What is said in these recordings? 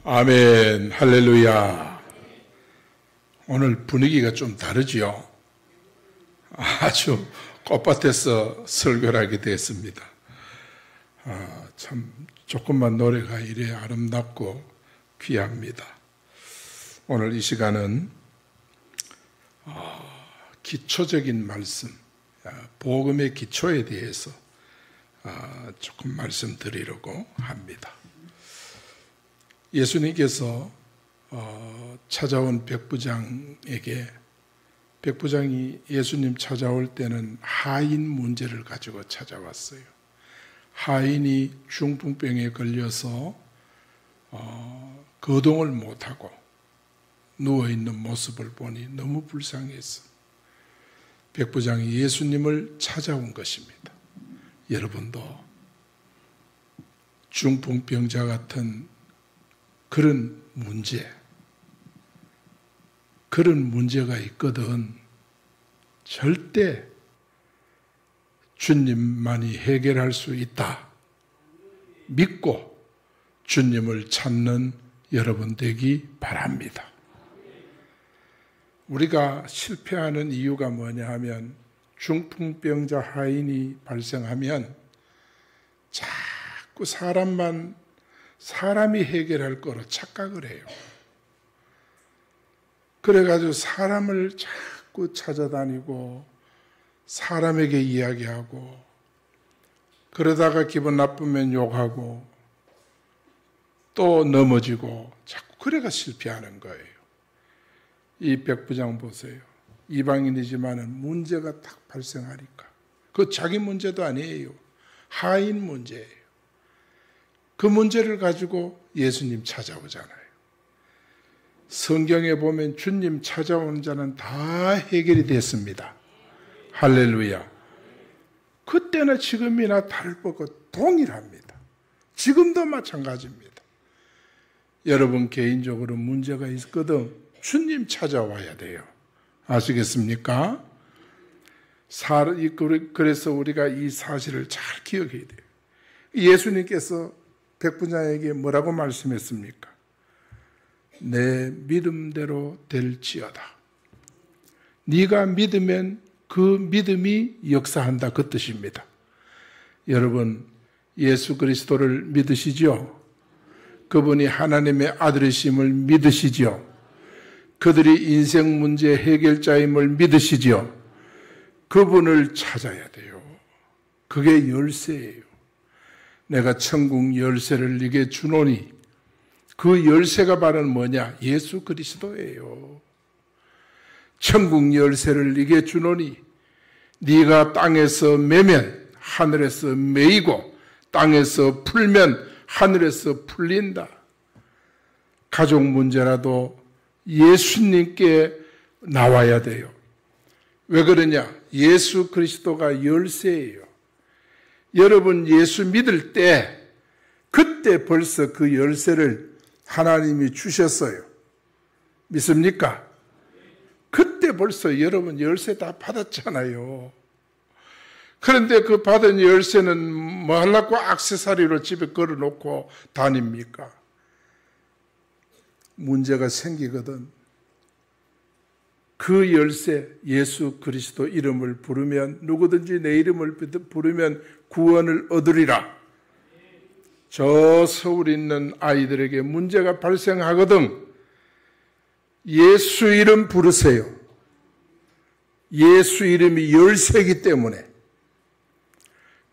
아멘, 할렐루야. 오늘 분위기가 좀 다르지요? 아주 꽃밭에서 설교를 하게 됐습니다. 참 조금만 노래가 이래 아름답고 귀합니다. 오늘 이 시간은 기초적인 말씀, 복음의 기초에 대해서 조금 말씀드리려고 합니다. 예수님께서 찾아온 백부장에게, 백부장이 예수님 찾아올 때는 하인 문제를 가지고 찾아왔어요. 하인이 중풍병에 걸려서 거동을 못하고 누워있는 모습을 보니 너무 불쌍해서 백부장이 예수님을 찾아온 것입니다. 여러분도 중풍병자 같은 그런 문제가 있거든. 절대 주님만이 해결할 수 있다 믿고 주님을 찾는 여러분 되기 바랍니다. 우리가 실패하는 이유가 뭐냐 하면, 중풍병자 하인이 발생하면 자꾸 사람이 해결할 거로 착각을 해요. 그래가지고 사람을 자꾸 찾아다니고 사람에게 이야기하고, 그러다가 기분 나쁘면 욕하고 또 넘어지고 자꾸 그래가 실패하는 거예요. 이 백부장 보세요. 이방인이지만 문제가 딱 발생하니까, 그 자기 문제도 아니에요. 하인 문제예요. 그 문제를 가지고 예수님 찾아오잖아요. 성경에 보면 주님 찾아오는 자는 다 해결이 됐습니다. 할렐루야. 그때나 지금이나 다를 것 동일합니다. 지금도 마찬가지입니다. 여러분 개인적으로 문제가 있거든 주님 찾아와야 돼요. 아시겠습니까? 그래서 우리가 이 사실을 잘 기억해야 돼요. 예수님께서 백부장에게 뭐라고 말씀했습니까? 내 믿음대로 될지어다. 네가 믿으면 그 믿음이 역사한다, 그 뜻입니다. 여러분, 예수 그리스도를 믿으시죠? 그분이 하나님의 아들이심을 믿으시죠? 그들이 인생 문제 해결자임을 믿으시죠? 그분을 찾아야 돼요. 그게 열쇠예요. 내가 천국 열쇠를 네게 주노니, 그 열쇠가 바로 뭐냐? 예수 그리스도예요. 천국 열쇠를 네게 주노니, 네가 땅에서 매면 하늘에서 매이고 땅에서 풀면 하늘에서 풀린다. 가족 문제라도 예수님께 나와야 돼요. 왜 그러냐? 예수 그리스도가 열쇠예요. 여러분 예수 믿을 때 그때 벌써 그 열쇠를 하나님이 주셨어요. 믿습니까? 그때 벌써 여러분 열쇠 다 받았잖아요. 그런데 그 받은 열쇠는 뭐 하려고 액세서리로 집에 걸어놓고 다닙니까? 문제가 생기거든. 그 열쇠, 예수 그리스도 이름을 부르면, 누구든지 내 이름을 부르면 구원을 얻으리라. 저 서울에 있는 아이들에게 문제가 발생하거든 예수 이름 부르세요. 예수 이름이 열쇠이기 때문에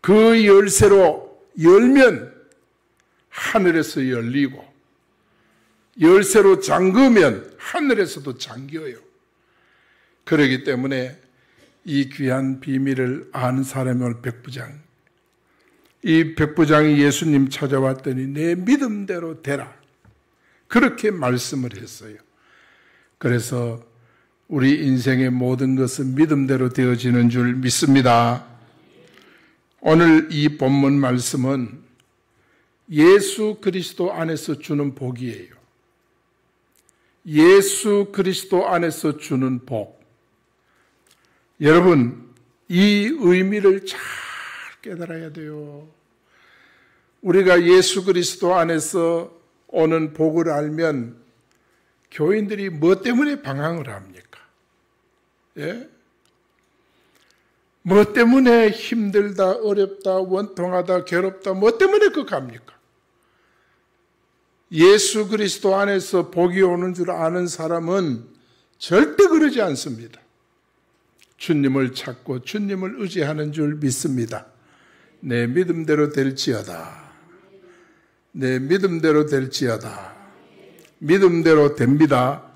그 열쇠로 열면 하늘에서 열리고, 열쇠로 잠그면 하늘에서도 잠겨요. 그렇기 때문에 이 귀한 비밀을 아는 사람이 오늘 백부장, 이 백부장이 예수님 찾아왔더니 내 믿음대로 되라, 그렇게 말씀을 했어요. 그래서 우리 인생의 모든 것은 믿음대로 되어지는 줄 믿습니다. 오늘 이 본문 말씀은 예수 그리스도 안에서 주는 복이에요. 예수 그리스도 안에서 주는 복. 여러분, 이 의미를 잘 깨달아야 돼요. 우리가 예수 그리스도 안에서 오는 복을 알면 교인들이 뭐 때문에 방황을 합니까? 예? 뭐 때문에 힘들다, 어렵다, 원통하다, 괴롭다, 뭐 때문에 그거 합니까? 예수 그리스도 안에서 복이 오는 줄 아는 사람은 절대 그러지 않습니다. 주님을 찾고 주님을 의지하는 줄 믿습니다. 내 믿음대로 될지어다. 내 믿음대로 될지어다. 믿음대로 됩니다.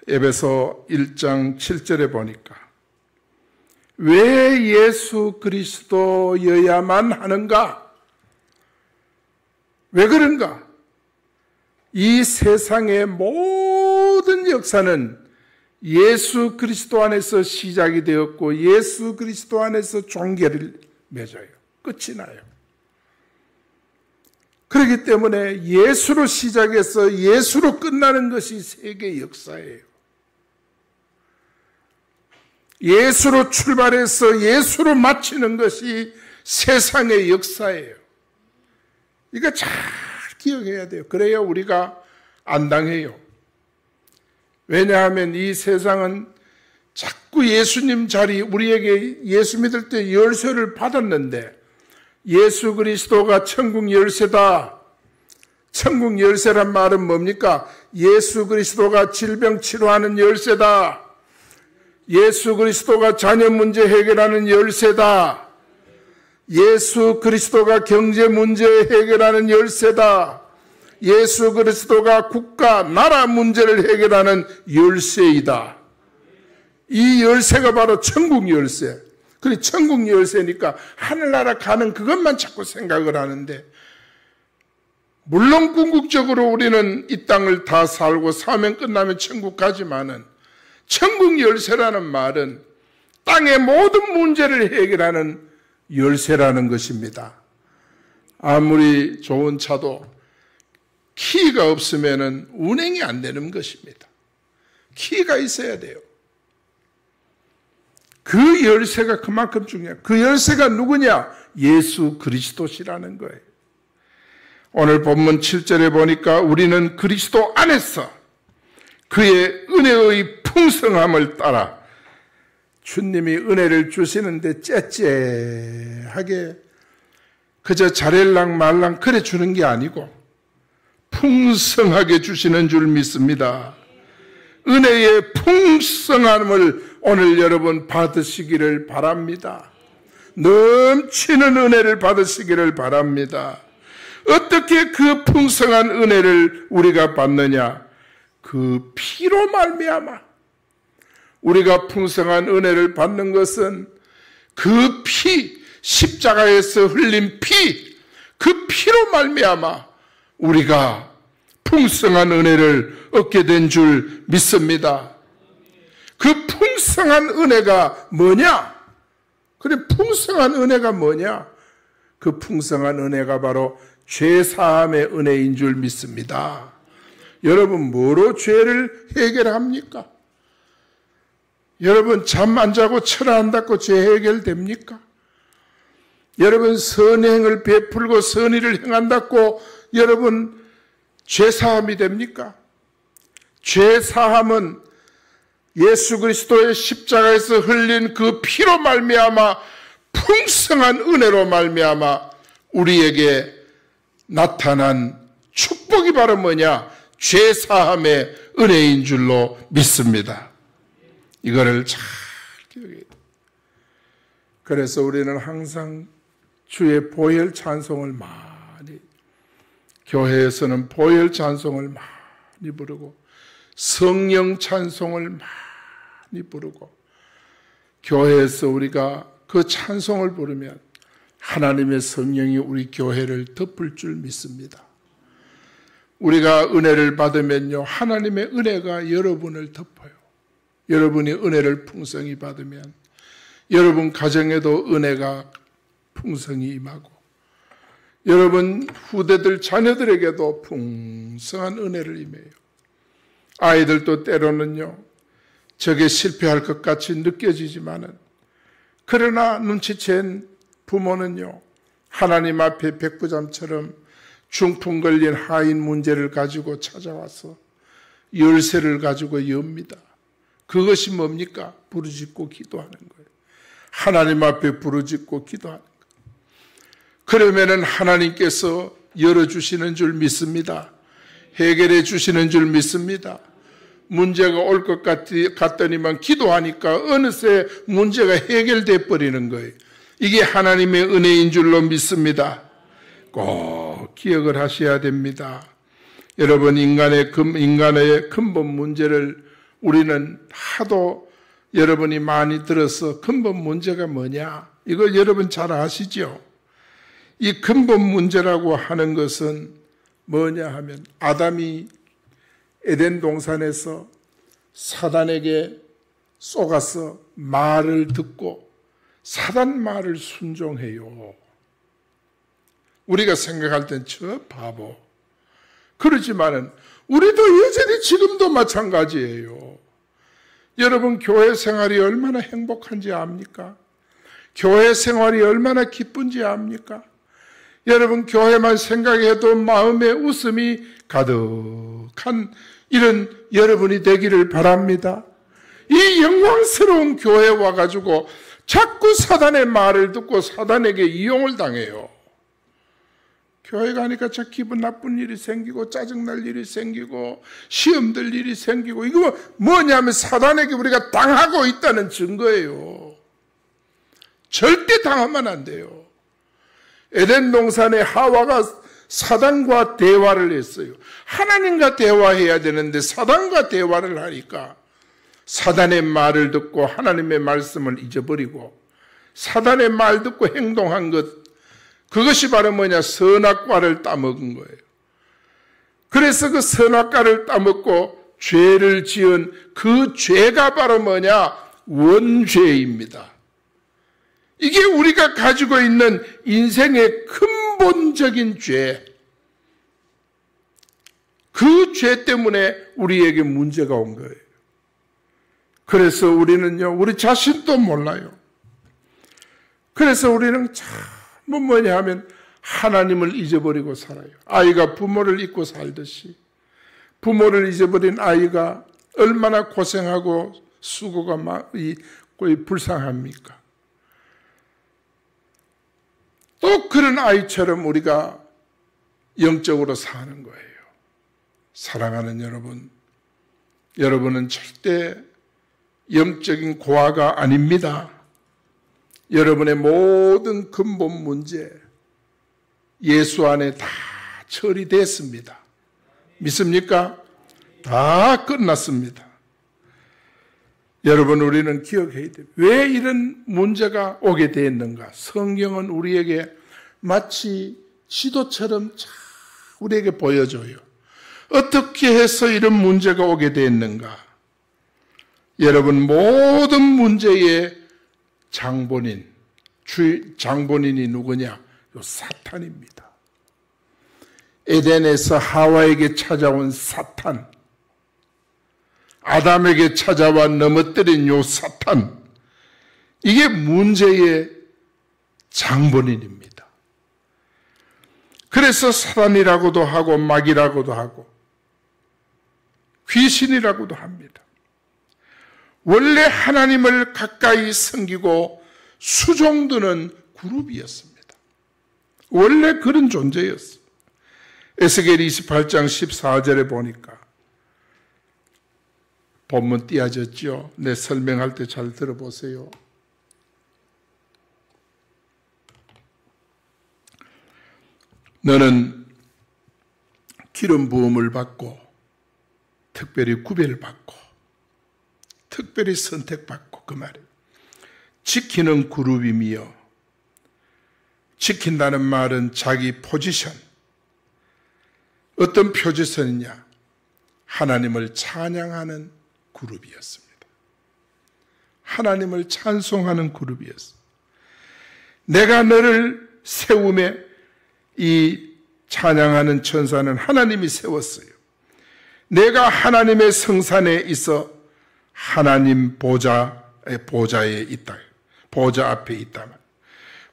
에베소 1장 7절에 보니까 왜 예수 그리스도여야만 하는가? 왜 그런가? 이 세상의 모든 역사는 예수 그리스도 안에서 시작이 되었고 예수 그리스도 안에서 종결을 맺어요. 끝이 나요. 그렇기 때문에 예수로 시작해서 예수로 끝나는 것이 세계 역사예요. 예수로 출발해서 예수로 마치는 것이 세상의 역사예요. 이거 잘 기억해야 돼요. 그래야 우리가 안 당해요. 왜냐하면 이 세상은 자꾸 예수님 자리, 우리에게 예수 믿을 때 열쇠를 받았는데 예수 그리스도가 천국 열쇠다. 천국 열쇠란 말은 뭡니까? 예수 그리스도가 질병 치료하는 열쇠다. 예수 그리스도가 자녀 문제 해결하는 열쇠다. 예수 그리스도가 경제 문제 해결하는 열쇠다. 예수 그리스도가 국가, 나라 문제를 해결하는 열쇠이다. 이 열쇠가 바로 천국 열쇠. 그래, 천국 열쇠니까 하늘나라 가는 그것만 자꾸 생각을 하는데, 물론 궁극적으로 우리는 이 땅을 다 살고 사명 끝나면 천국 가지만은 천국 열쇠라는 말은 땅의 모든 문제를 해결하는 열쇠라는 것입니다. 아무리 좋은 차도 키가 없으면 운행이 안 되는 것입니다. 키가 있어야 돼요. 그 열쇠가 그만큼 중요해요. 그 열쇠가 누구냐? 예수 그리스도시라는 거예요. 오늘 본문 7절에 보니까 우리는 그리스도 안에서 그의 은혜의 풍성함을 따라 주님이 은혜를 주시는데 째째하게 그저 잘할랑 말랑 그래 주는 게 아니고 풍성하게 주시는 줄 믿습니다. 은혜의 풍성함을 오늘 여러분 받으시기를 바랍니다. 넘치는 은혜를 받으시기를 바랍니다. 어떻게 그 풍성한 은혜를 우리가 받느냐? 그 피로 말미암아. 우리가 풍성한 은혜를 받는 것은 그 피, 십자가에서 흘린 피, 그 피로 말미암아 우리가 풍성한 은혜를 얻게 된 줄 믿습니다. 그 풍성한 은혜가 뭐냐? 그래, 풍성한 은혜가 뭐냐? 그 풍성한 은혜가 바로 죄사함의 은혜인 줄 믿습니다. 여러분, 뭐로 죄를 해결합니까? 여러분, 잠 안 자고 철 안 닦고 죄 해결됩니까? 여러분, 선행을 베풀고 선의를 행한다고 여러분 죄사함이 됩니까? 죄사함은 예수 그리스도의 십자가에서 흘린 그 피로 말미암아 풍성한 은혜로 말미암아 우리에게 나타난 축복이 바로 뭐냐? 죄사함의 은혜인 줄로 믿습니다. 이거를 잘 기억해야 돼요. 그래서 우리는 항상 주의 보혈 찬송을 많이, 교회에서는 보혈 찬송을 많이 부르고 성령 찬송을 많이 부르고, 교회에서 우리가 그 찬송을 부르면 하나님의 성령이 우리 교회를 덮을 줄 믿습니다. 우리가 은혜를 받으면요, 하나님의 은혜가 여러분을 덮어요. 여러분이 은혜를 풍성히 받으면 여러분 가정에도 은혜가 풍성히 임하고, 여러분 후대들 자녀들에게도 풍성한 은혜를 임해요. 아이들도 때로는요, 저게 실패할 것 같이 느껴지지만은, 그러나 눈치챈 부모는요, 하나님 앞에 백부장처럼 중풍 걸린 하인 문제를 가지고 찾아와서 열쇠를 가지고 엽니다. 그것이 뭡니까? 부르짖고 기도하는 거예요. 하나님 앞에 부르짖고 기도하는 거예요. 그러면은 하나님께서 열어주시는 줄 믿습니다. 해결해 주시는 줄 믿습니다. 문제가 올 것 같더니만 기도하니까 어느새 문제가 해결돼 버리는 거예요. 이게 하나님의 은혜인 줄로 믿습니다. 꼭 기억을 하셔야 됩니다. 여러분, 인간의 근본 문제를 우리는 하도 여러분이 많이 들어서 근본 문제가 뭐냐? 이거 여러분 잘 아시죠? 이 근본 문제라고 하는 것은 뭐냐 하면 아담이 에덴 동산에서 사단에게 속아서 말을 듣고 사단 말을 순종해요. 우리가 생각할 땐 저 바보. 그렇지만은 우리도 여전히 지금도 마찬가지예요. 여러분, 교회 생활이 얼마나 행복한지 압니까? 교회 생활이 얼마나 기쁜지 압니까? 여러분, 교회만 생각해도 마음에 웃음이 가득한 이런 여러분이 되기를 바랍니다. 이 영광스러운 교회에 와가지고 자꾸 사단의 말을 듣고 사단에게 이용을 당해요. 교회 가니까 저 기분 나쁜 일이 생기고 짜증날 일이 생기고 시험 들 일이 생기고, 이거 뭐냐면 사단에게 우리가 당하고 있다는 증거예요. 절대 당하면 안 돼요. 에덴 동산의 하와가 사단과 대화를 했어요. 하나님과 대화해야 되는데 사단과 대화를 하니까 사단의 말을 듣고 하나님의 말씀을 잊어버리고 사단의 말 듣고 행동한 것, 그것이 바로 뭐냐? 선악과를 따먹은 거예요. 그래서 그 선악과를 따먹고 죄를 지은 그 죄가 바로 뭐냐? 원죄입니다. 이게 우리가 가지고 있는 인생의 근본적인 죄. 그 죄 때문에 우리에게 문제가 온 거예요. 그래서 우리는요, 우리 자신도 몰라요. 그래서 우리는 참 뭐냐 하면 하나님을 잊어버리고 살아요. 아이가 부모를 잊고 살듯이 부모를 잊어버린 아이가 얼마나 고생하고 수고가 거의 불쌍합니까? 또 그런 아이처럼 우리가 영적으로 사는 거예요. 사랑하는 여러분, 여러분은 절대 영적인 고아가 아닙니다. 여러분의 모든 근본 문제 예수 안에 다 처리됐습니다. 믿습니까? 다 끝났습니다. 여러분, 우리는 기억해야 돼요. 왜 이런 문제가 오게 되었는가? 성경은 우리에게 마치 지도처럼 우리에게 보여줘요. 어떻게 해서 이런 문제가 오게 되었는가? 여러분, 모든 문제의 장본인이 누구냐? 요 사탄입니다. 에덴에서 하와에게 찾아온 사탄, 아담에게 찾아와 넘어뜨린 요 사탄, 이게 문제의 장본인입니다. 그래서 사단이라고도 하고 마귀라고도 하고 귀신이라고도 합니다. 원래 하나님을 가까이 섬기고 수종드는 그룹이었습니다. 원래 그런 존재였어요. 에스겔 28장 14절에 보니까 본문 띄어졌죠. 내 설명할 때 잘 들어보세요. 너는 기름 부음을 받고 특별히 구별받고 특별히 선택받고, 그 말이에요. 지키는 그룹이며, 지킨다는 말은 자기 포지션. 어떤 포지션이냐? 하나님을 찬양하는 그룹이었습니다. 하나님을 찬송하는 그룹이었어요. 내가 너를 세우매 이 찬양하는 천사는 하나님이 세웠어요. 내가 하나님의 성산에 있어 하나님 보좌에 있다. 보좌 앞에 있다.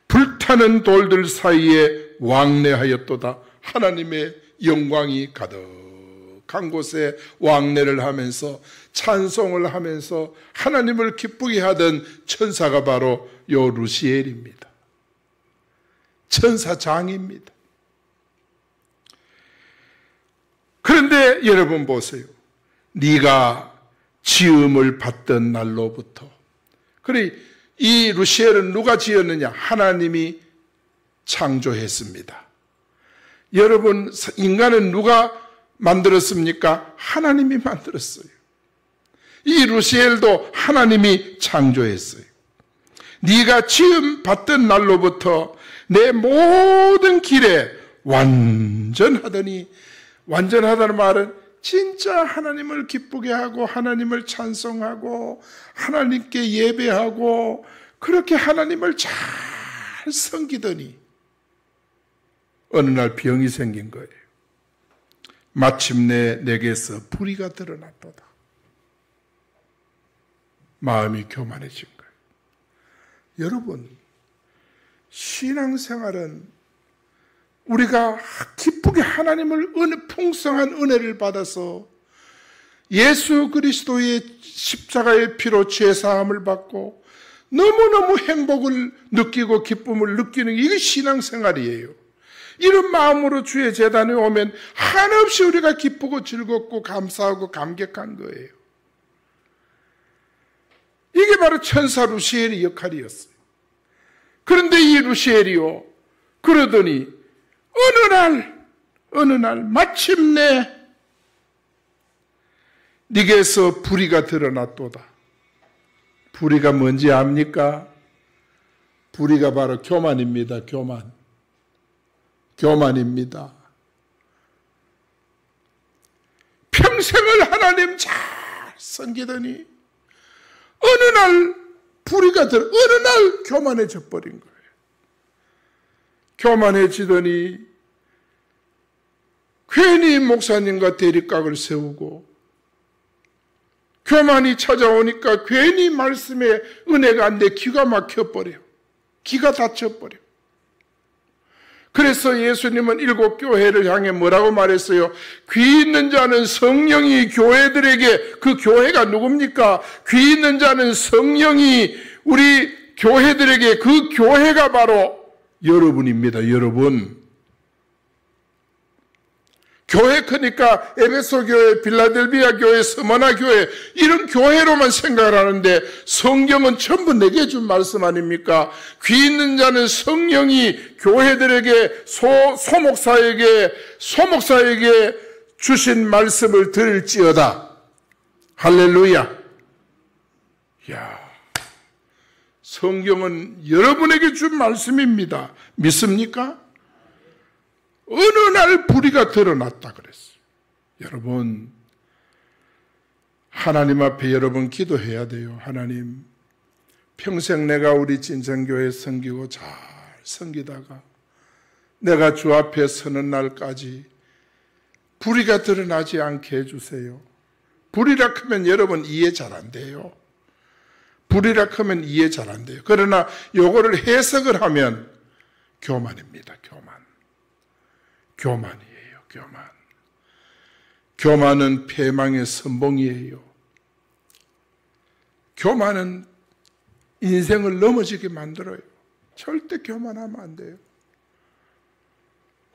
불타는 돌들 사이에 왕래하였도다 하나님의 영광이 가득한 곳에 왕래를 하면서 찬송을 하면서 하나님을 기쁘게 하던 천사가 바로 요 루시엘입니다. 천사장입니다. 그런데 여러분 보세요. 네가 지음을 받던 날로부터. 그래, 이 루시엘은 누가 지었느냐? 하나님이 창조했습니다. 여러분, 인간은 누가 만들었습니까? 하나님이 만들었어요. 이 루시엘도 하나님이 창조했어요. 네가 지음 받던 날로부터 내 모든 길에 완전하더니, 완전하다는 말은 진짜 하나님을 기쁘게 하고 하나님을 찬송하고 하나님께 예배하고 그렇게 하나님을 잘 섬기더니 어느 날 병이 생긴 거예요. 마침내 내게서 불의가 드러났도다. 마음이 교만해진 거예요. 여러분, 신앙생활은 우리가 기쁘게 하나님을 풍성한 은혜를 받아서 예수 그리스도의 십자가의 피로 죄사함을 받고 너무너무 행복을 느끼고 기쁨을 느끼는 이게 신앙생활이에요. 이런 마음으로 주의 제단에 오면 한없이 우리가 기쁘고 즐겁고 감사하고 감격한 거예요. 이게 바로 천사 루시엘의 역할이었어요. 그런데 이 루시엘이요, 그러더니 어느 날 마침내 네게서 불의가 드러났도다. 불의가 뭔지 압니까? 불의가 바로 교만입니다. 교만입니다. 평생을 하나님 잘 섬기더니 어느 날 불의가 어느 날 교만해져 버린 거예요. 교만해지더니 괜히 목사님과 대립각을 세우고 교만이 찾아오니까 괜히 말씀에 은혜가 안 돼 기가 막혀버려. 기가 닫혀버려. 그래서 예수님은 7 교회를 향해 뭐라고 말했어요? 귀 있는 자는 성령이 교회들에게, 그 교회가 누굽니까? 귀 있는 자는 성령이 우리 교회들에게, 그 교회가 바로 여러분입니다. 여러분. 교회 크니까 에베소 교회, 빌라델비아 교회, 스무나 교회 이런 교회로만 생각을 하는데 성경은 전부 내게 준 말씀 아닙니까? 귀 있는 자는 성령이 교회들에게 소목사에게 주신 말씀을 들을지어다. 할렐루야. 야, 성경은 여러분에게 준 말씀입니다. 믿습니까? 어느 날 불의가 드러났다 그랬어요. 여러분, 하나님 앞에 여러분 기도해야 돼요. 하나님, 평생 내가 우리 진정교회 섬기고 잘 섬기다가 내가 주 앞에 서는 날까지 불의가 드러나지 않게 해주세요. 불의라 하면 여러분 이해 잘 안 돼요. 불의라 하면 이해 잘 안 돼요. 그러나 요거를 해석을 하면 교만입니다. 교만이에요. 교만은 패망의 선봉이에요. 교만은 인생을 넘어지게 만들어요. 절대 교만하면 안 돼요.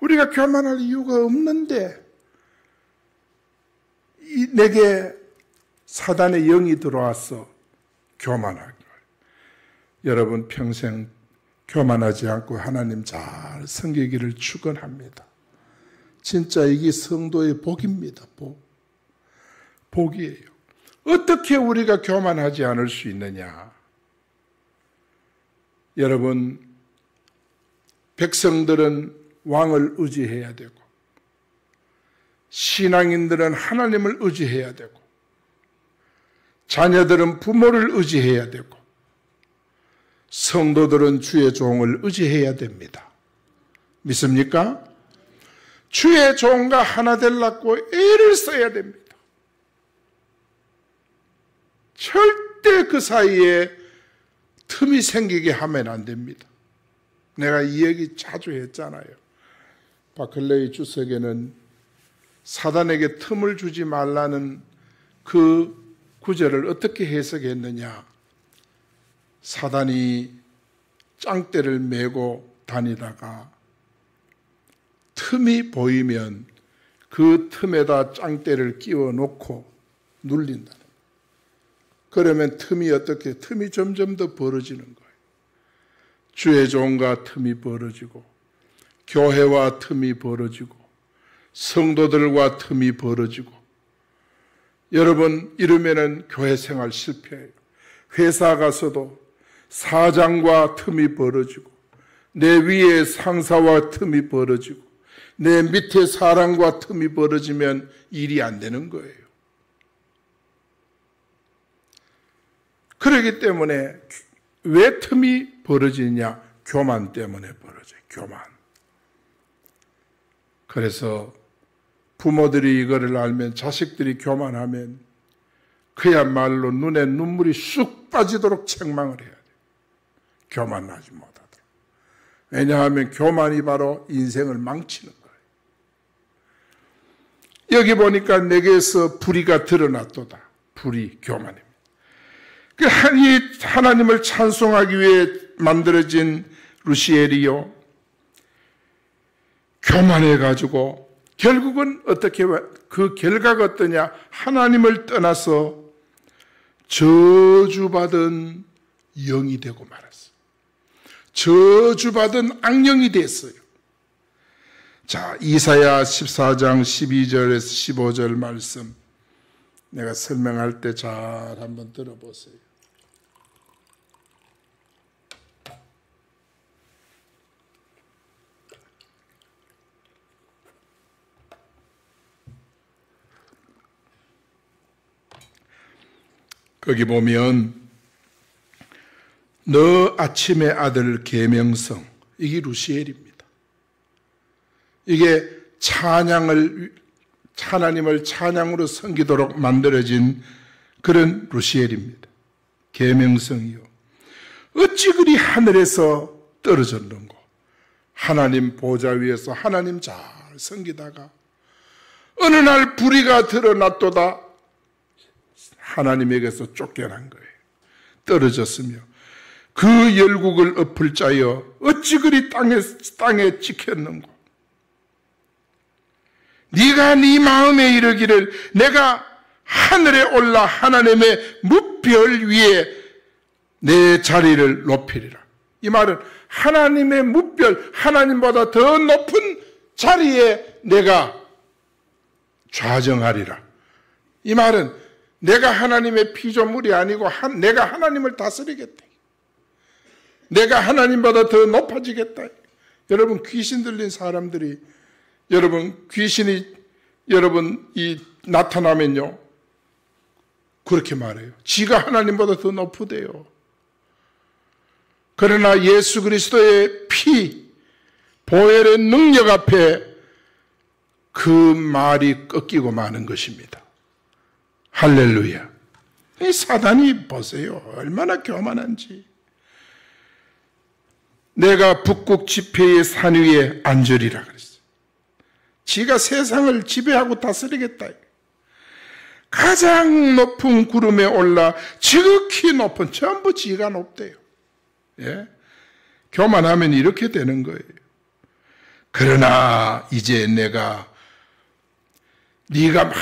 우리가 교만할 이유가 없는데 내게 사단의 영이 들어와서 교만하는 거예요. 여러분 평생 교만하지 않고 하나님 잘 섬기기를 축원합니다. 진짜 이게 성도의 복입니다. 복이에요. 어떻게 우리가 교만하지 않을 수 있느냐? 여러분, 백성들은 왕을 의지해야 되고 신앙인들은 하나님을 의지해야 되고 자녀들은 부모를 의지해야 되고 성도들은 주의 종을 의지해야 됩니다. 믿습니까? 주의 종과 하나 되려고 애를 써야 됩니다. 절대 그 사이에 틈이 생기게 하면 안 됩니다. 내가 이 얘기 자주 했잖아요. 바클레이 주석에는 사단에게 틈을 주지 말라는 그 구절을 어떻게 해석했느냐. 사단이 짱대를 메고 다니다가 틈이 보이면 그 틈에다 짱대를 끼워 놓고 눌린다. 그러면 틈이 점점 더 벌어지는 거예요. 주의 종과 틈이 벌어지고, 교회와 틈이 벌어지고, 성도들과 틈이 벌어지고. 여러분, 이러면은 교회 생활 실패해요. 회사 가서도 사장과 틈이 벌어지고, 내 위에 상사와 틈이 벌어지고, 내 밑에 사람과 틈이 벌어지면 일이 안 되는 거예요. 그렇기 때문에 왜 틈이 벌어지냐? 교만 때문에 벌어져요. 교만. 그래서 부모들이 이거를 알면, 자식들이 교만하면 그야말로 눈에 눈물이 쑥 빠지도록 책망을 해야 돼요. 교만하지 못하도록. 왜냐하면 교만이 바로 인생을 망치는 거예요. 여기 보니까 내게서 불의가 드러났도다. 불의, 교만입니다. 하나님을 찬송하기 위해 만들어진 루시엘이요, 교만해가지고 결국은 어떻게, 그 결과가 어떠냐? 하나님을 떠나서 저주받은 영이 되고 말았어요. 저주받은 악령이 됐어요. 자, 이사야 14장 12절에서 15절 말씀 내가 설명할 때 잘 한번 들어보세요. 거기 보면 너 아침의 아들 계명성, 이게 루시엘입니다. 이게 하나님을 찬양으로 섬기도록 만들어진 그런 루시엘입니다. 계명성이요. 어찌 그리 하늘에서 떨어졌는고. 하나님 보좌 위에서 하나님 잘 섬기다가 어느 날 불의가 드러났도다. 하나님에게서 쫓겨난 거예요. 떨어졌으며 그 열국을 엎을 자여 어찌 그리 땅에 찍혔는고. 네가 네 마음에 이르기를 내가 하늘에 올라 하나님의 무별 위에 내 자리를 높이리라. 이 말은 하나님의 무별, 하나님보다 더 높은 자리에 내가 좌정하리라. 이 말은 내가 하나님의 피조물이 아니고 내가 하나님을 다스리겠다. 내가 하나님보다 더 높아지겠다. 여러분, 귀신 들린 사람들이, 여러분, 귀신이 나타나면요, 그렇게 말해요. 지가 하나님보다 더 높으대요. 그러나 예수 그리스도의 피, 보혈의 능력 앞에 그 말이 꺾이고 마는 것입니다. 할렐루야. 이 사단이 보세요. 얼마나 교만한지. 내가 북극 지폐의 산 위에 앉으리라 그랬어요. 지가 세상을 지배하고 다스리겠다. 가장 높은 구름에 올라 지극히 높은, 전부 지가 높대요. 예? 교만하면 이렇게 되는 거예요. 그러나 이제 내가 네가 막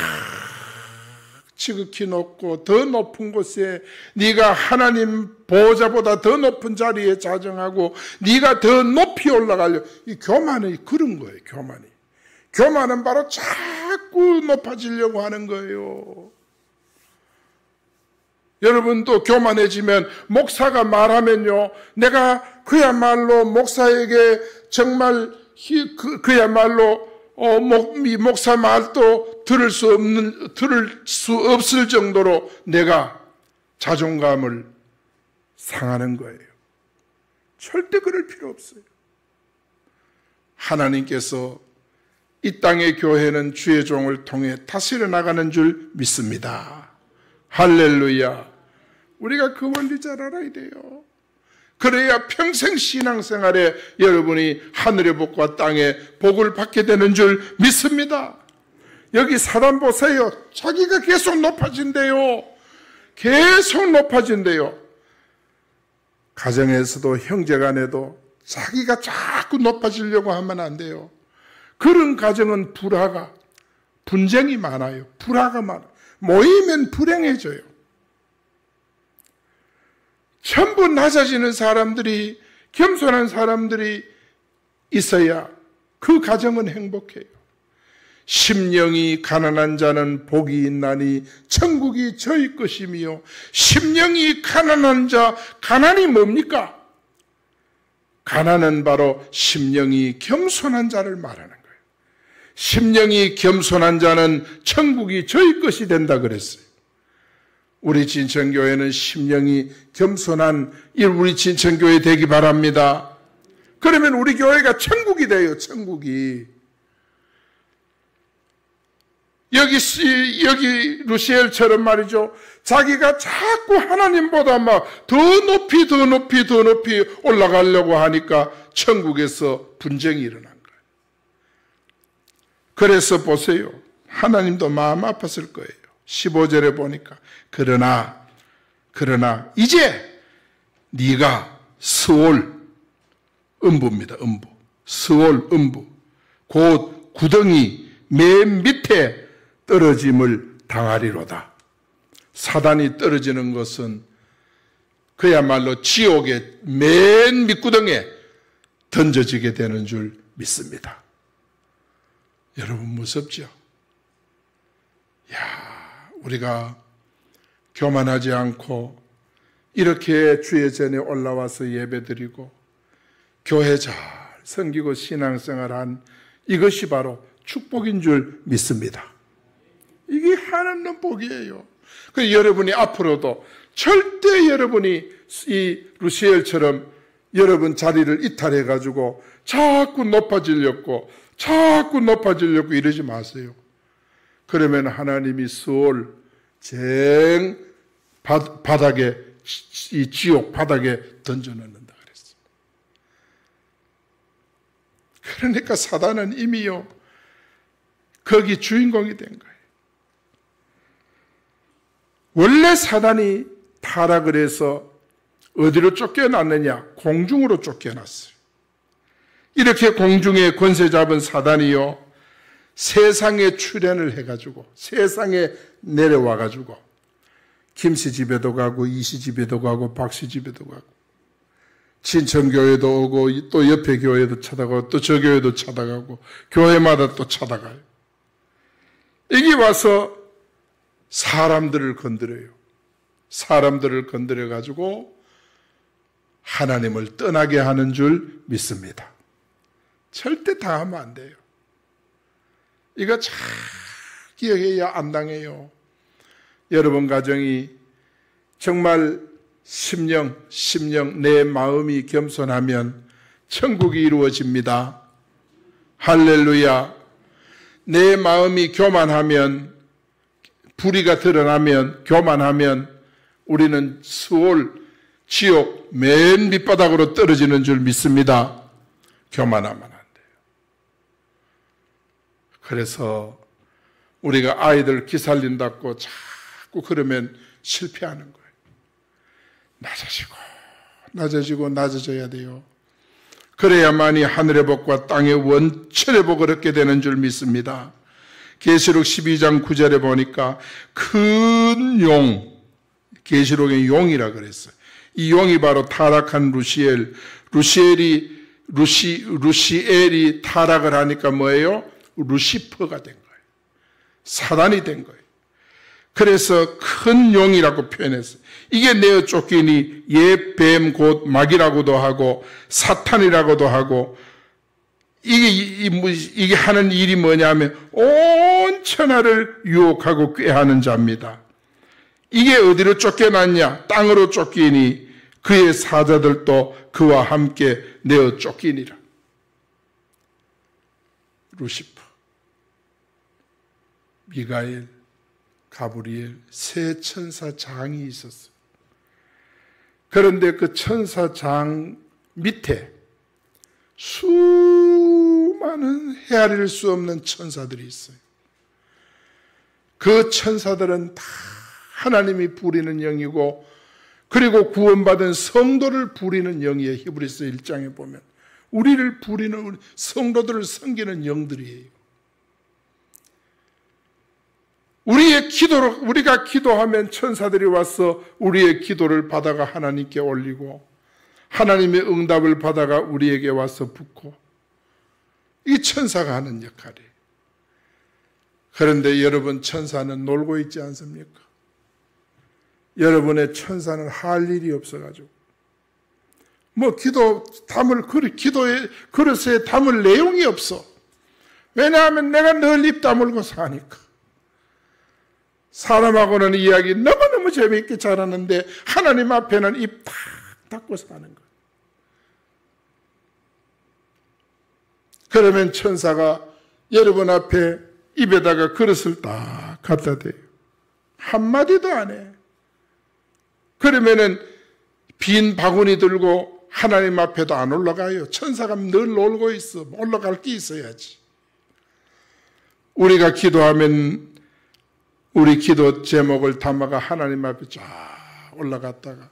지극히 높고 더 높은 곳에, 네가 하나님 보호자보다 더 높은 자리에 자정하고 네가 더 높이 올라가려. 이 교만이 그런 거예요. 교만은 바로 자꾸 높아지려고 하는 거예요. 여러분도 교만해지면, 목사가 말하면요, 내가 그야말로 목사에게 정말 그야말로 이 목사 말도 들을 수 없을 정도로 내가 자존감을 상하는 거예요. 절대 그럴 필요 없어요. 하나님께서 이 땅의 교회는 주의 종을 통해 다스려 나가는 줄 믿습니다. 할렐루야. 우리가 그 원리 잘 알아야 돼요. 그래야 평생 신앙생활에 여러분이 하늘의 복과 땅의 복을 받게 되는 줄 믿습니다. 여기 사단 보세요. 자기가 계속 높아진대요. 계속 높아진대요. 가정에서도 형제간에도 자기가 자꾸 높아지려고 하면 안 돼요. 그런 가정은 불화가, 분쟁이 많아요. 불화가 많아요. 모이면 불행해져요. 전부 낮아지는 사람들이, 겸손한 사람들이 있어야 그 가정은 행복해요. 심령이 가난한 자는 복이 있나니 천국이 저희 것이며, 심령이 가난한 자, 가난이 뭡니까? 가난은 바로 심령이 겸손한 자를 말하는 거예요. 심령이 겸손한 자는 천국이 저희 것이 된다 그랬어요. 우리 진천교회는 심령이 겸손한 우리 진천교회 되기 바랍니다. 그러면 우리 교회가 천국이 돼요. 천국이. 여기 루시엘처럼 말이죠. 자기가 자꾸 하나님보다 막 더 높이 올라가려고 하니까 천국에서 분쟁이 일어난 거예요. 그래서 보세요. 하나님도 마음 아팠을 거예요. 15절에 보니까 그러나 이제 네가 스올, 음부입니다. 음부. 스올 음부. 곧 구덩이 맨 밑에 떨어짐을 당하리로다. 사단이 떨어지는 것은 그야말로 지옥의 맨 밑구덩이에 던져지게 되는 줄 믿습니다. 여러분 무섭죠? 우리가 교만하지 않고 이렇게 주의 전에 올라와서 예배드리고 교회 잘 섬기고 신앙생활한 이것이 바로 축복인 줄 믿습니다. 이게 하나님 복이에요. 그래서 여러분이 앞으로도 절대 여러분이 이 루시엘처럼 여러분 자리를 이탈해가지고 자꾸 높아지려고 이러지 마세요. 그러면 하나님이 스올 바닥에, 이 지옥 바닥에 던져넣는다 그랬어요. 그러니까 사단은 이미요 거기 주인공이 된 거예요. 원래 사단이 타락을 해서 어디로 쫓겨났느냐? 공중으로 쫓겨났어요. 이렇게 공중에 권세 잡은 사단이요 세상에 출현을 해가지고 세상에 내려와가지고 김씨 집에도 가고 이씨 집에도 가고 박씨 집에도 가고 진천교회도 오고 또 옆에 교회도 찾아가고 또 저 교회도 찾아가고 교회마다 또 찾아가요. 여기 와서 사람들을 건드려요. 사람들을 건드려가지고 하나님을 떠나게 하는 줄 믿습니다. 절대 당하면 안 돼요. 이거 잘 기억해야 안 당해요. 여러분 가정이 정말 심령 내 마음이 겸손하면 천국이 이루어집니다. 할렐루야. 내 마음이 교만하면 불의가 드러나면 교만하면 우리는 스올 지옥 맨 밑바닥으로 떨어지는 줄 믿습니다. 교만하면 안 돼요. 그래서 우리가 아이들 기살린다고 자꾸 그러면 실패하는 거예요. 낮아져야 돼요. 그래야만이 하늘의 복과 땅의 원천의 복을 얻게 되는 줄 믿습니다. 계시록 12장 9절에 보니까 큰 용, 계시록의 용이라 그랬어요. 이 용이 바로 타락한 루시엘이 타락을 하니까 뭐예요? 루시퍼가 된 거예요. 사단이 된 거예요. 그래서 큰 용이라고 표현했어요. 이게 내어 쫓기니 옛 뱀 곧 마귀라고도 하고 사탄이라고도 하고 이게 하는 일이 뭐냐면 온 천하를 유혹하고 꾀하는 자입니다. 이게 어디로 쫓겨났냐? 땅으로 쫓기니 그의 사자들도 그와 함께 내어 쫓기니라. 루시퍼, 미가엘, 가브리엘 세 천사 장이 있었어요. 그런데 그 천사장 밑에 수많은 헤아릴 수 없는 천사들이 있어요. 그 천사들은 다 하나님이 부리는 영이고, 그리고 구원받은 성도를 부리는 영이에요. 히브리서 1장에 보면 우리를 부리는, 성도들을 섬기는 영들이에요. 우리가 기도하면 천사들이 와서 우리의 기도를 받아가 하나님께 올리고, 하나님의 응답을 받아가 우리에게 와서 붙고, 이 천사가 하는 역할이에요. 그런데 여러분, 천사는 놀고 있지 않습니까? 여러분의 천사는 할 일이 없어가지고 기도의 그릇에 담을 내용이 없어. 왜냐하면 내가 늘 입 다물고 사니까. 사람하고는 이야기 너무너무 재미있게 잘하는데 하나님 앞에는 입 탁 닫고 사는 거예요. 그러면 천사가 여러분 앞에 입에다가 그릇을 딱 갖다 대요. 한마디도 안 해. 그러면은 빈 바구니 들고 하나님 앞에도 안 올라가요. 천사가 늘 놀고 있어. 올라갈 게 있어야지. 우리가 기도하면 우리 기도 제목을 담아가 하나님 앞에 쫙 올라갔다가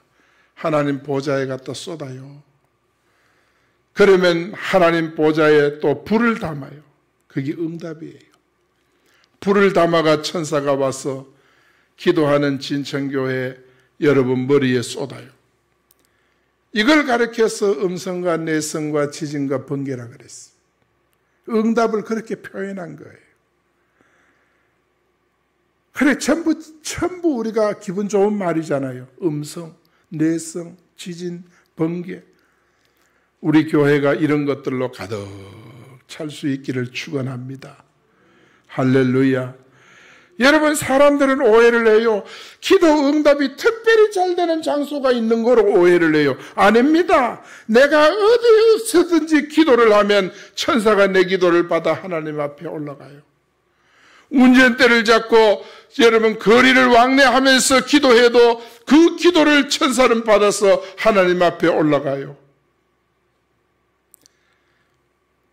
하나님 보좌에 갖다 쏟아요. 그러면 하나님 보좌에 또 불을 담아요. 그게 응답이에요. 불을 담아가 천사가 와서 기도하는 진천교회 여러분 머리에 쏟아요. 이걸 가르쳐서 음성과 내성과 지진과 번개라 그랬어요. 응답을 그렇게 표현한 거예요. 그래, 전부 우리가 기분 좋은 말이잖아요. 음성, 내성, 지진, 번개. 우리 교회가 이런 것들로 가득 찰 수 있기를 축원합니다. 할렐루야. 여러분, 사람들은 오해를 해요. 기도 응답이 특별히 잘 되는 장소가 있는 거로 오해를 해요. 아닙니다. 내가 어디서든지 기도를 하면 천사가 내 기도를 받아 하나님 앞에 올라가요. 운전대를 잡고 여러분 거리를 왕래하면서 기도해도 그 기도를 천사는 받아서 하나님 앞에 올라가요.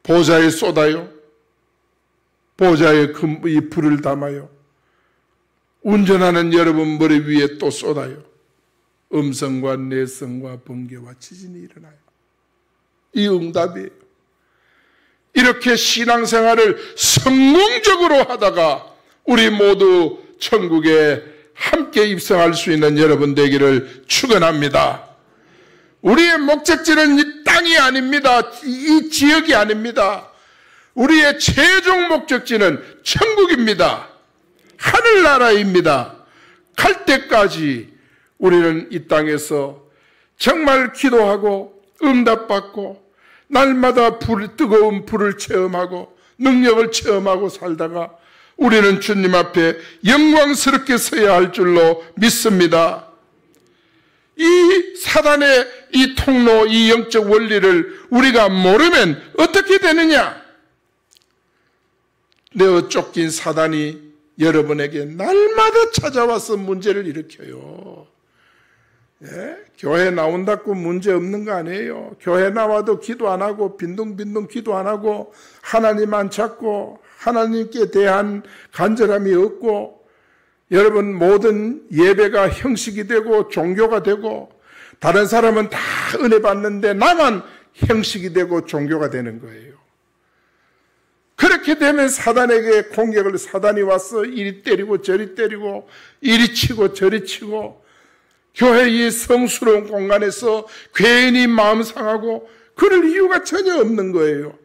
보좌에 쏟아요. 보좌에 이 불을 담아요. 운전하는 여러분 머리 위에 또 쏟아요. 음성과 내성과 번개와 지진이 일어나요. 이 응답이에요. 이렇게 신앙생활을 성공적으로 하다가 우리 모두 천국에 함께 입성할 수 있는 여러분 되기를 축원합니다. 우리의 목적지는 이 땅이 아닙니다. 이 지역이 아닙니다. 우리의 최종 목적지는 천국입니다. 하늘나라입니다. 갈 때까지 우리는 이 땅에서 정말 기도하고 응답받고 날마다 뜨거운 불을 체험하고 능력을 체험하고 살다가 우리는 주님 앞에 영광스럽게 서야 할 줄로 믿습니다. 이 사단의 이 통로, 이 영적 원리를 우리가 모르면 어떻게 되느냐? 내어 쫓긴 사단이 여러분에게 날마다 찾아와서 문제를 일으켜요. 예? 교회 나온다고 문제 없는 거 아니에요. 교회 나와도 기도 안 하고 빈둥빈둥 기도 안 하고 하나님 안 찾고 하나님께 대한 간절함이 없고 여러분 모든 예배가 형식이 되고 종교가 되고 다른 사람은 다 은혜 받는데 나만 형식이 되고 종교가 되는 거예요. 그렇게 되면 사단에게 공격을 사단이 와서 이리 때리고 저리 때리고 이리 치고 저리 치고 교회의 성스러운 공간에서 괜히 마음 상하고 그럴 이유가 전혀 없는 거예요.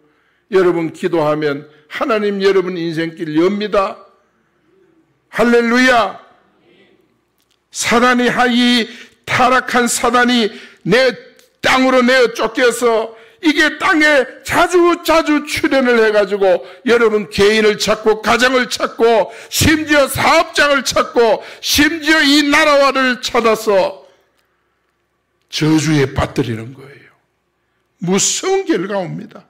여러분 기도하면 하나님 여러분 인생길 엽니다. 할렐루야. 사단이 이 타락한 사단이 내 땅으로 내어 쫓겨서 이게 땅에 자주 출현을 해가지고 여러분 개인을 찾고 가정을 찾고 심지어 사업장을 찾고 심지어 이 나라와를 찾아서 저주에 빠뜨리는 거예요. 무서운 결과입니다.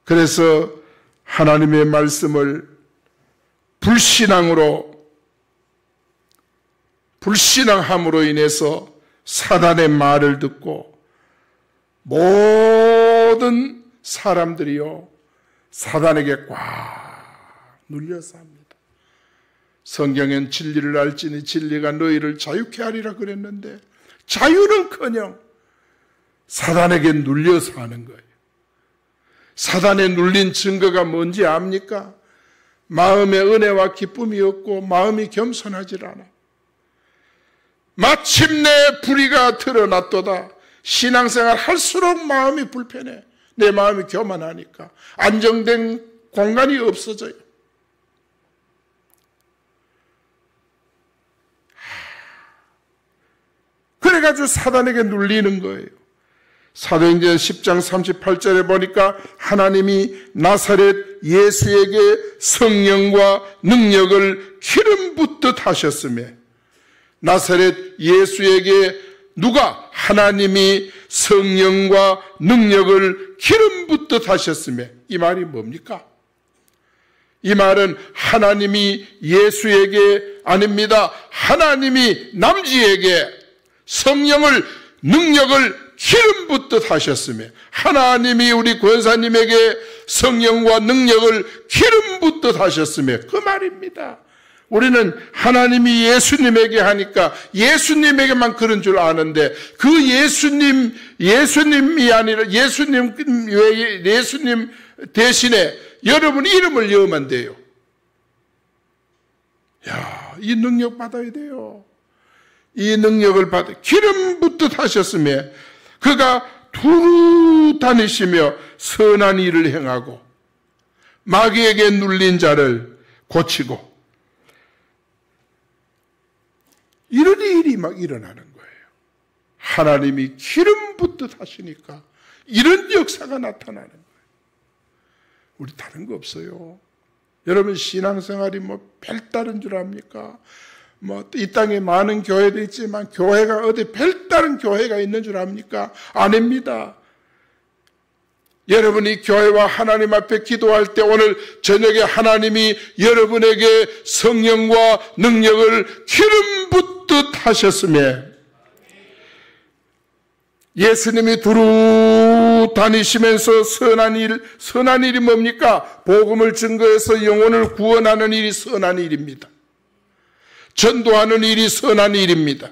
그래서 하나님의 말씀을 불신앙함으로 인해서 사단의 말을 듣고 모든 사람들이요 사단에게 꽉 눌려서 합니다. 성경엔 진리를 알지니 진리가 너희를 자유케 하리라 그랬는데 자유는커녕 사단에게 눌려서 하는 거예요. 사단에 눌린 증거가 뭔지 압니까? 마음에 은혜와 기쁨이 없고 마음이 겸손하질 않아. 마침내 불의가 드러났도다. 신앙생활 할수록 마음이 불편해. 내 마음이 교만하니까 안정된 공간이 없어져요. 그래가지고 사단에게 눌리는 거예요. 사도행전 10장 38절에 보니까 하나님이 나사렛 예수에게 성령과 능력을 기름 붓듯 하셨으며, 나사렛 예수에게 누가? 하나님이 성령과 능력을 기름 붓듯 하셨으며, 이 말이 뭡니까? 이 말은 하나님이 예수에게 아닙니다. 하나님이 남지에게 성령을 능력을 기름 붓듯 하셨으며, 하나님이 우리 권사님에게 성령과 능력을 기름 붓듯 하셨으며, 그 말입니다. 우리는 하나님이 예수님에게 하니까 예수님에게만 그런 줄 아는데, 그 예수님이 아니라 예수님 대신에 여러분 이름을 여으면 돼요. 야, 이 능력 받아야 돼요. 이 능력을 받아 기름 붓듯 하셨으며, 그가 두루 다니시며 선한 일을 행하고 마귀에게 눌린 자를 고치고, 이런 일이 막 일어나는 거예요. 하나님이 기름 붓듯 하시니까 이런 역사가 나타나는 거예요. 우리 다른 거 없어요. 여러분 신앙생활이 뭐 별다른 줄 압니까? 뭐 이 땅에 많은 교회도 있지만 교회가 어디 별다른 교회가 있는 줄 압니까? 아닙니다. 여러분이 교회와 하나님 앞에 기도할 때 오늘 저녁에 하나님이 여러분에게 성령과 능력을 기름 붓듯 하셨으며, 예수님이 두루 다니시면서 선한 일이 뭡니까? 복음을 증거해서 영혼을 구원하는 일이 선한 일입니다. 전도하는 일이 선한 일입니다.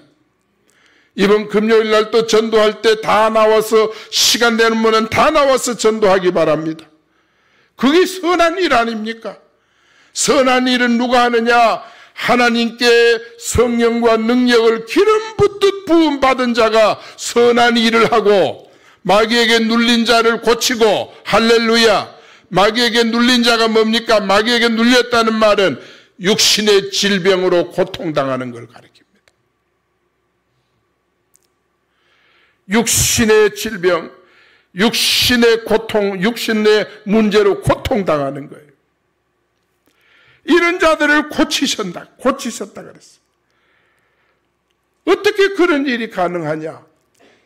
이번 금요일 날 또 전도할 때 다 나와서, 시간 되면 다 나와서 전도하기 바랍니다. 그게 선한 일 아닙니까? 선한 일은 누가 하느냐? 하나님께 성령과 능력을 기름 붓듯 부음받은 자가 선한 일을 하고, 마귀에게 눌린 자를 고치고, 할렐루야. 마귀에게 눌린 자가 뭡니까? 마귀에게 눌렸다는 말은 육신의 질병으로 고통당하는 걸 가리킵니다. 육신의 질병, 육신의 고통, 육신의 문제로 고통당하는 거예요. 이런 자들을 고치셨다 그랬어요. 어떻게 그런 일이 가능하냐?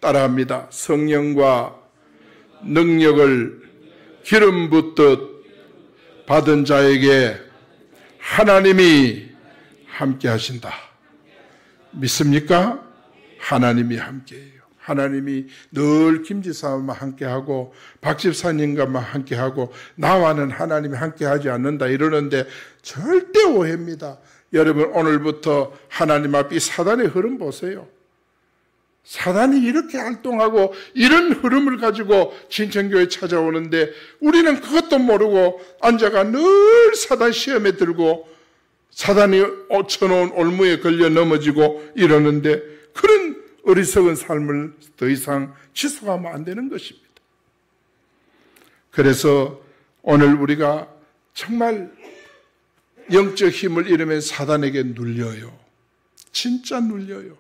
따라합니다. 성령과 능력을 기름 붓듯 받은 자에게 하나님이 함께 하신다. 믿습니까? 하나님이 함께해요. 하나님이 늘 김지사와 함께하고 박집사님과 함께하고 나와는 하나님이 함께하지 않는다 이러는데 절대 오해입니다. 여러분 오늘부터 하나님 앞에 사단의 흐름 보세요. 사단이 이렇게 활동하고 이런 흐름을 가지고 진천교회 찾아오는데 우리는 그것도 모르고 앉아가 늘 사단 시험에 들고 사단이 쳐놓은 올무에 걸려 넘어지고 이러는데, 그런 어리석은 삶을 더 이상 지속하면 안 되는 것입니다. 그래서 오늘 우리가 정말 영적 힘을 잃으면 사단에게 눌려요. 진짜 눌려요.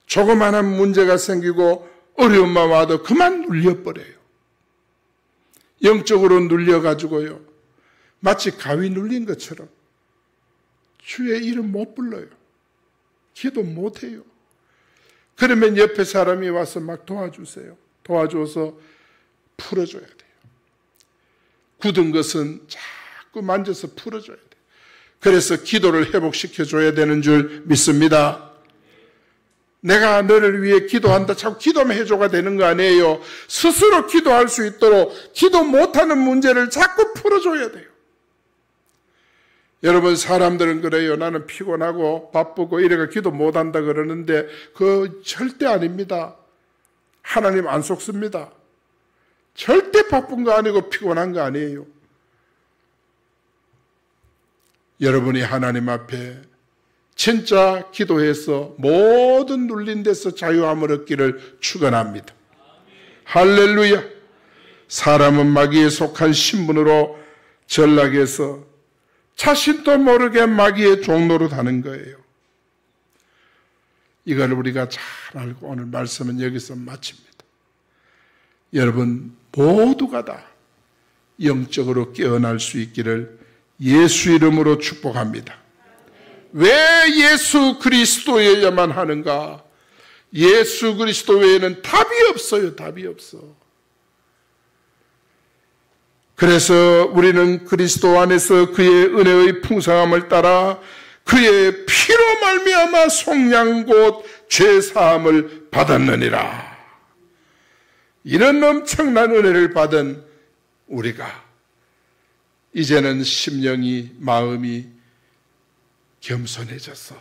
조그마한 문제가 생기고 어려움만 와도 그만 눌려버려요. 영적으로 눌려가지고요, 마치 가위 눌린 것처럼 주의 이름 못 불러요. 기도 못해요. 그러면 옆에 사람이 와서 막 도와주세요. 도와줘서 풀어줘야 돼요. 굳은 것은 자꾸 만져서 풀어줘야 돼요. 그래서 기도를 회복시켜줘야 되는 줄 믿습니다. 내가 너를 위해 기도한다. 자꾸 기도만 해줘가 되는 거 아니에요. 스스로 기도할 수 있도록 기도 못하는 문제를 자꾸 풀어줘야 돼요. 여러분, 사람들은 그래요. 나는 피곤하고 바쁘고 이래가 기도 못한다 그러는데 그거 절대 아닙니다. 하나님 안 속습니다. 절대 바쁜 거 아니고 피곤한 거 아니에요. 여러분이 하나님 앞에 진짜 기도해서 모든 눌린 데서 자유함을 얻기를 축원합니다. 할렐루야. 사람은 마귀에 속한 신분으로 전락해서 자신도 모르게 마귀의 종노릇 하는 거예요. 이걸 우리가 잘 알고 오늘 말씀은 여기서 마칩니다. 여러분 모두가 다 영적으로 깨어날 수 있기를 예수 이름으로 축복합니다. 왜 예수 그리스도여야만 하는가? 예수 그리스도 외에는 답이 없어요. 답이 없어. 그래서 우리는 그리스도 안에서 그의 은혜의 풍성함을 따라 그의 피로 말미암아 속량 곧 죄사함을 받았느니라. 이런 엄청난 은혜를 받은 우리가 이제는 심령이 마음이 겸손해졌어.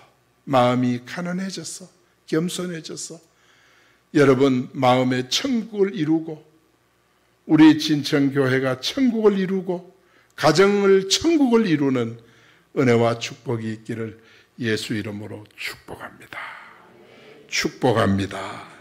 마음이 가난해졌어. 겸손해졌어. 여러분 마음의 천국을 이루고 우리 진천교회가 천국을 이루고 가정을 천국을 이루는 은혜와 축복이 있기를 예수 이름으로 축복합니다. 축복합니다.